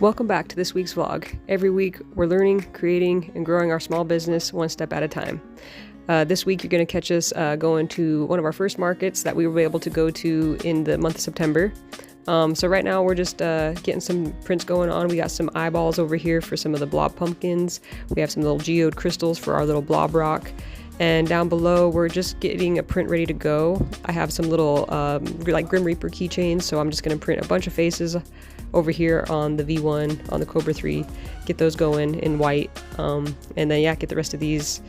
Welcome back to this week's vlog. Every week we're learning, creating, and growing our small business one step at a time. This week you're going to catch us going to one of our first markets that we were able to go to in the month of September. So right now we're just getting some prints going on. We got some eyeballs over here for some of the blob pumpkins. We have some little geode crystals for our little blob rock. And down below we're just getting a print ready to go. I have some little like Grim Reaper keychains, so I'm just going to print a bunch of faces over here on the V1, on the Cobra 3, get those going in white, and then yeah, get the rest of these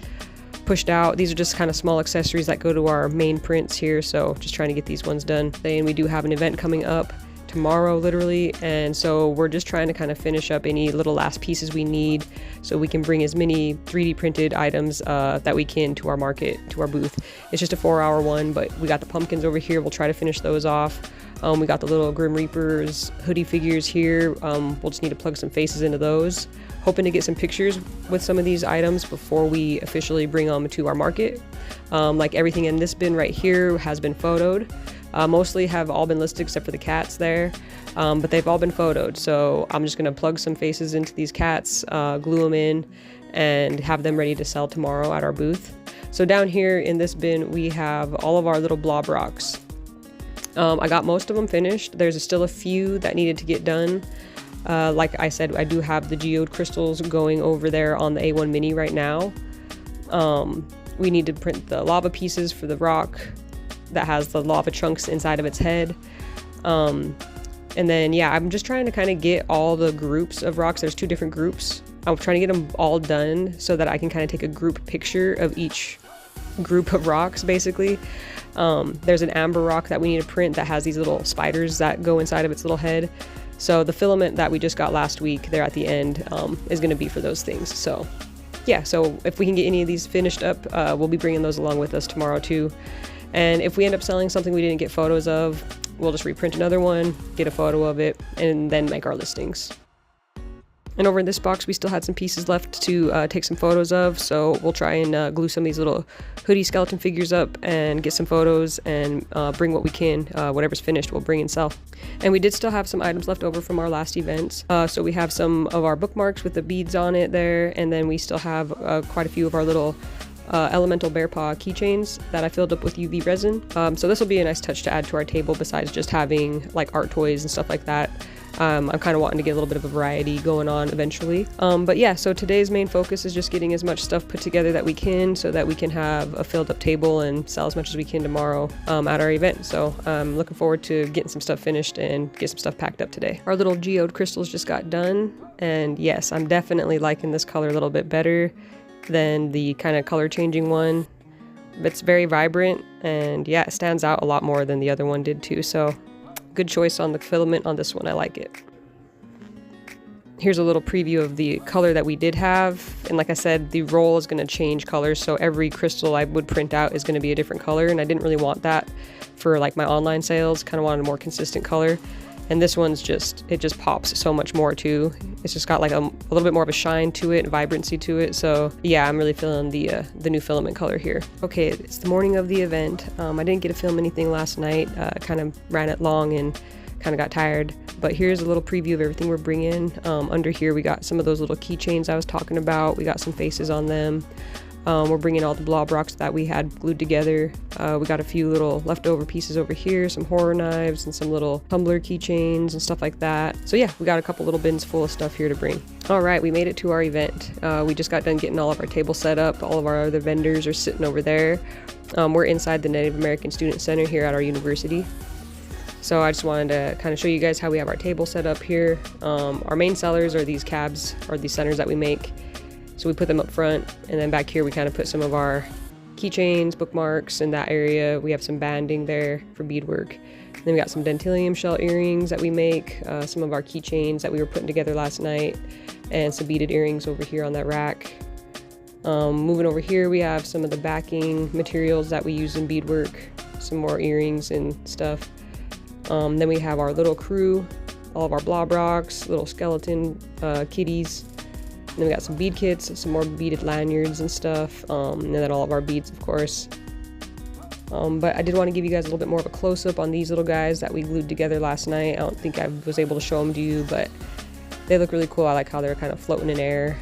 pushed out. These are just kind of small accessories that go to our main prints here, so just trying to get these ones done. And we do have an event coming up tomorrow literally, and so we're just trying to kind of finish up any little last pieces we need so we can bring as many 3D printed items that we can to our market, to our booth. It's just a 4-hour one, but we got the pumpkins over here. We'll try to finish those off. We got the little Grim Reapers hoodie figures here. We'll just need to plug some faces into those. Hoping to get some pictures with some of these items before we officially bring them to our market. Like everything in this bin right here has been photoed. Mostly have all been listed except for the cats there, but they've all been photoed. So I'm just gonna plug some faces into these cats, glue them in, and have them ready to sell tomorrow at our booth. So down here in this bin, we have all of our little blob rocks. I got most of them finished. There's still a few that needed to get done. Like I said, I do have the geode crystals going over there on the A1 Mini right now. We need to print the lava pieces for the rock that has the lava chunks inside of its head. And then yeah, I'm just trying to kind of get all the groups of rocks. There's 2 different groups. I'm trying to get them all done so that I can kind of take a group picture of each group of rocks basically. There's an amber rock that we need to print that has these little spiders that go inside of its little head. So the filament that we just got last week there at the end is going to be for those things. So yeah, so if we can get any of these finished up, we'll be bringing those along with us tomorrow too. And if we end up selling something we didn't get photos of, we'll just reprint another one, get a photo of it, and then make our listings. And over in this box, we still had some pieces left to take some photos of, so we'll try and glue some of these little hoodie skeleton figures up and get some photos and bring what we can. Whatever's finished, we'll bring and sell. And we did still have some items left over from our last events. So we have some of our bookmarks with the beads on it there, and then we still have quite a few of our little elemental bear paw keychains that I filled up with UV resin. So this will be a nice touch to add to our table besides just having like art toys and stuff like that. I'm kind of wanting to get a little bit of a variety going on eventually. But yeah, so today's main focus is just getting as much stuff put together that we can so that we can have a filled up table and sell as much as we can tomorrow at our event. So I'm looking forward to getting some stuff finished and get some stuff packed up today. Our little geode crystals just got done, and yes, I'm definitely liking this color a little bit better than the kind of color changing one. It's very vibrant, and yeah, it stands out a lot more than the other one did too. So good choice on the filament on this one. I like it. Here's a little preview of the color that we did have, and like I said, the roll is going to change colors, so every crystal I would print out is going to be a different color, and I didn't really want that for like my online sales. Kind of wanted a more consistent color, and this one's just, it just pops so much more too. It's just got like a little bit more of a shine to it, vibrancy to it. So yeah, I'm really feeling the new filament color here. Okay, it's the morning of the event. I didn't get to film anything last night. Kind of ran it long and kind of got tired. But here's a little preview of everything we're bringing. Under here we got some of those little keychains I was talking about. We got some faces on them. We're bringing all the blob rocks that we had glued together. We got a few little leftover pieces over here, some horror knives and some little tumbler keychains and stuff like that. So yeah, we got a couple little bins full of stuff here to bring. All right, we made it to our event. We just got done getting all of our tables set up. All of our other vendors are sitting over there. We're inside the Native American Student Center here at our university. So I just wanted to kind of show you guys how we have our table set up here. Our main sellers are these cabs, or these centers that we make. So we put them up front, and then back here we kind of put some of our keychains, bookmarks in that area. We have some banding there for beadwork. And then we got some dentilium shell earrings that we make, some of our keychains that we were putting together last night, and some beaded earrings over here on that rack. Moving over here, we have some of the backing materials that we use in beadwork, some more earrings and stuff. Then we have our little crew, all of our blob rocks, little skeleton kitties. And then we got some bead kits, some more beaded lanyards and stuff, and then all of our beads, of course. But I did want to give you guys a little bit more of a close-up on these little guys that we glued together last night. I don't think I was able to show them to you, but They look really cool. I like how they're kind of floating in air.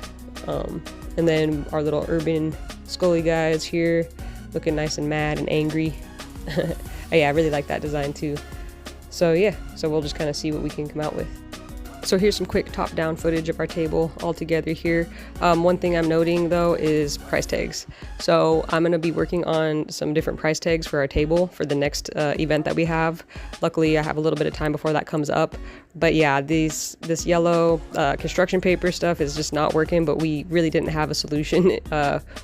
And then our little urban Scully guys here, looking nice and mad and angry. Yeah, I really like that design too. So yeah, so we'll just kind of see what we can come out with. So here's some quick top-down footage of our table all together here. One thing I'm noting though is price tags. So I'm going to be working on some different price tags for our table for the next event that we have. Luckily, I have a little bit of time before that comes up. But yeah, this yellow construction paper stuff is just not working, but we really didn't have a solution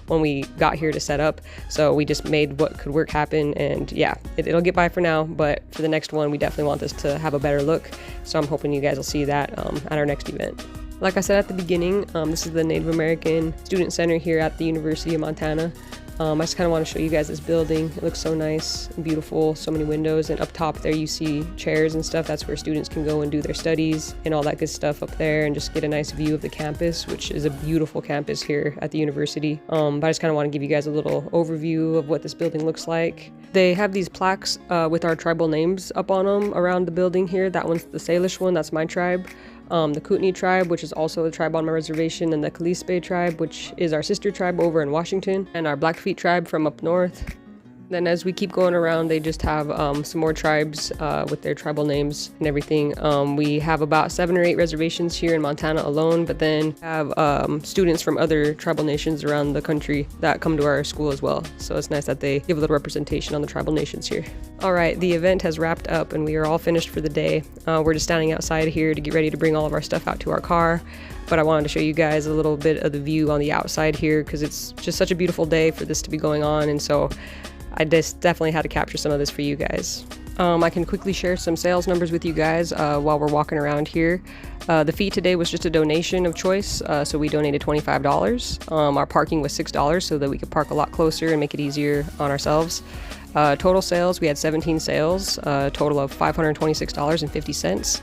when we got here to set up. So we just made what could work happen, and yeah, it'll get by for now, but for the next one, we definitely want this to have a better look. So I'm hoping you guys will see that at our next event. Like I said at the beginning, this is the Native American Student Center here at the University of Montana. I just kind of want to show you guys this building. It looks so nice and beautiful, so many windows, and up top there you see chairs and stuff. That's where students can go and do their studies and all that good stuff up there, and just get a nice view of the campus, which is a beautiful campus here at the university. But I just kind of want to give you guys a little overview of what this building looks like. They have these plaques with our tribal names up on them around the building here. That one's the Salish one, that's my tribe. The Kootenai tribe, which is also a tribe on my reservation, and the Kalispel tribe, which is our sister tribe over in Washington, and our Blackfeet tribe from up north. Then as we keep going around, they just have some more tribes with their tribal names and everything. We have about 7 or 8 reservations here in Montana alone, but then have students from other tribal nations around the country that come to our school as well. So it's nice that they give a little representation on the tribal nations here. All right, the event has wrapped up and we are all finished for the day. We're just standing outside here to get ready to bring all of our stuff out to our car. But I wanted to show you guys a little bit of the view on the outside here because it's just such a beautiful day for this to be going on, and so I just definitely had to capture some of this for you guys. I can quickly share some sales numbers with you guys while we're walking around here. The fee today was just a donation of choice, so we donated $25. Our parking was $6 so that we could park a lot closer and make it easier on ourselves. Total sales, we had 17 sales, a total of $526.50.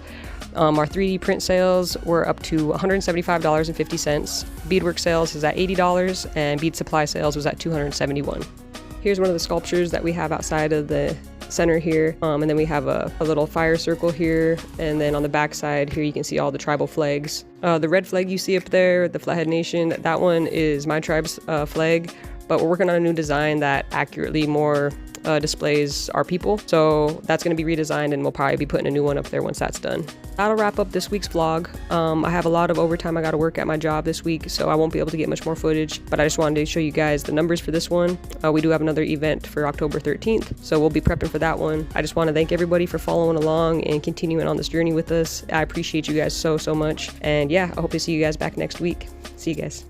Our 3D print sales were up to $175.50. Beadwork sales is at $80, and bead supply sales was at $271. Here's one of the sculptures that we have outside of the center here, and then we have a little fire circle here, and then on the back side here you can see all the tribal flags. The red flag you see up there, the Flathead Nation, that one is my tribe's flag, but we're working on a new design that accurately more displays our people, so that's going to be redesigned, and we'll probably be putting a new one up there once that's done. That'll wrap up this week's vlog. I have a lot of overtime I got to work at my job this week, so I won't be able to get much more footage, but I just wanted to show you guys the numbers for this one. We do have another event for October 13th, so we'll be prepping for that one. I just want to thank everybody for following along and continuing on this journey with us. I appreciate you guys so much, and yeah, I hope to see you guys back next week. See you guys.